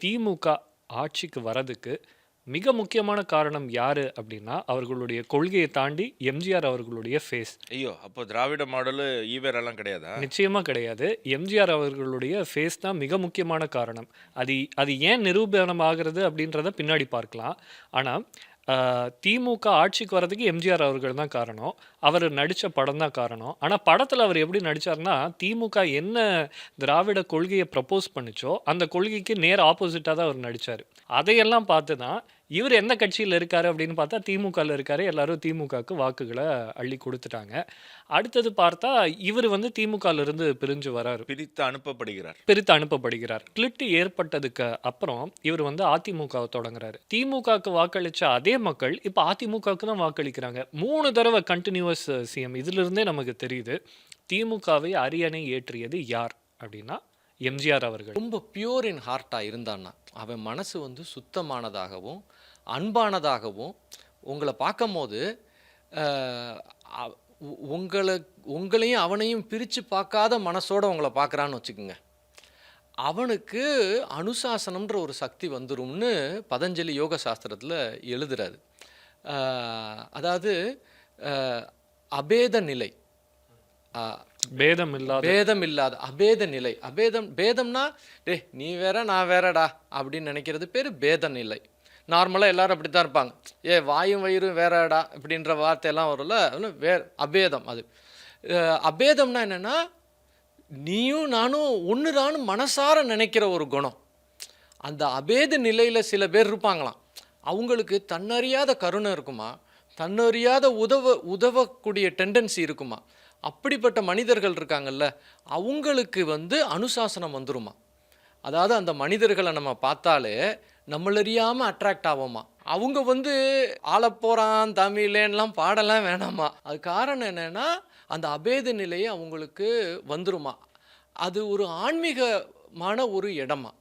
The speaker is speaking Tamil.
திமுக ஆட்சிக்கு வரதுக்கு மிக முக்கியமான காரணம் யாரு அப்படின்னா, அவர்களுடைய கொள்கையை தாண்டி எம்ஜிஆர் அவர்களுடைய ஃபேஸ். ஐயோ! அப்போ திராவிட மாடலு ஈவேராலாம் கிடையாதா? நிச்சயமா கிடையாது. எம்ஜிஆர் அவர்களுடைய ஃபேஸ் தான் மிக முக்கியமான காரணம். அது அது ஏன் நிரூபணம் ஆகுறது அப்படின்றத பின்னாடி பார்க்கலாம். ஆனா, திமுக ஆட்சிக்கு வரதுக்கு எம்ஜிஆர் அவர்கள் தான் காரணம். அவர் நடிச்ச படம் தான் காரணம். ஆனா, படத்துல அவர் எப்படி நடிச்சாருன்னா, திமுக என்ன திராவிட கொள்கைய ப்ரப்போஸ் பண்ணுச்சோ, அந்த கொள்கைக்கு நேர் ஆப்போசிட்டா தான் அவர் நடிச்சாரு. அதையெல்லாம் பார்த்து தான், இவரு எந்த கட்சியில இருக்காரு அப்படின்னு பார்த்தா, திமுகல இருக்காரு. எல்லாரும் திமுகவுக்கு வாக்குகள அள்ளி குடுத்துட்டாங்க. அடுத்தது பார்த்தா, இவரு வந்து திமுகல இருந்து பிரிஞ்சு வராரு. பிரித்து அனுப்பப்படுகிறார். பிரித்து அனுப்பப்படுகிறார். ஸ்பிளிட் ஏற்பட்டதுக்கு அப்புறம் இவர் வந்து அதிமுகவ தொடங்குறாரு. திமுகவுக்கு வாக்களிச்ச அதே மக்கள் இப்ப அதிமுகவுக்கு தான் வாக்களிக்கிறாங்க. 3 தடவ கன்டினியூவஸ் சிஎம். இதிலிருந்தே நமக்கு தெரியுது. திமுகவை அரியணை ஏற்றியது யார் அப்படின்னா, எம்ஜிஆர் அவர்கள். ரொம்ப பியூர் இன் ஹார்ட்டா இருந்தான்னா, அவன் மனசு வந்து சுத்தமானதாகவும், அன்பானதாகவும், உங்கள பார்க்கும்போது அ அ உங்கள உங்களையும் அவனையும் பிரிச்சு பார்க்காத மனசோட உங்கள பார்க்குறான்னு வச்சுக்கங்க. அவனுக்கு அனுசாசனம்ன்ற ஒரு சக்தி வந்துரும்னு பதஞ்சலி யோக சாஸ்திரத்துல எழுதுறாரு. அ அதாவது அ அபேத நிலை. அ பேதம் இல்லாத பேதம் இல்லாத அபேத நிலை. பேதம்னா டேய் நீ வேற நான் வேறடா அப்படின்னு நினைக்கிறது பேர் பேத நிலை. நார்மலாக எல்லாரும் அப்படி தான் இருப்பாங்க. வாயும் வயிறும் வேறடா இப்படின்ற வார்த்தையெல்லாம் வரும்ல, அபேதம் அது. அபேதம்னா என்னென்னா, நீயும் நானும் ஒன்றுதான்னு மனசார நினைக்கிற ஒரு குணம். அந்த அபேத நிலையில் சில பேர் இருப்பாங்களாம். அவங்களுக்கு தன்னறியாத கருணை இருக்குமா, தன்னறியாத உதவக்கூடிய டெண்டன்சி இருக்குமா. அப்படிப்பட்ட மனிதர்கள் இருக்காங்கல்ல, அவங்களுக்கு வந்து அனுசாசனம் வந்துருமா. அதாவது அந்த மனிதர்களை நம்ம பார்த்தாலே நம்மளறியாமல் அட்ராக்ட் ஆவோமா. அவங்க வந்து ஆளப்போகிறான் தமிழேன்னெலாம் பாடலாம் வேணாமா. அது காரணம் என்னென்னா, அந்த அபேத நிலையை அவங்களுக்கு வந்துருமா. அது ஒரு ஆன்மீகமான ஒரு இடமா.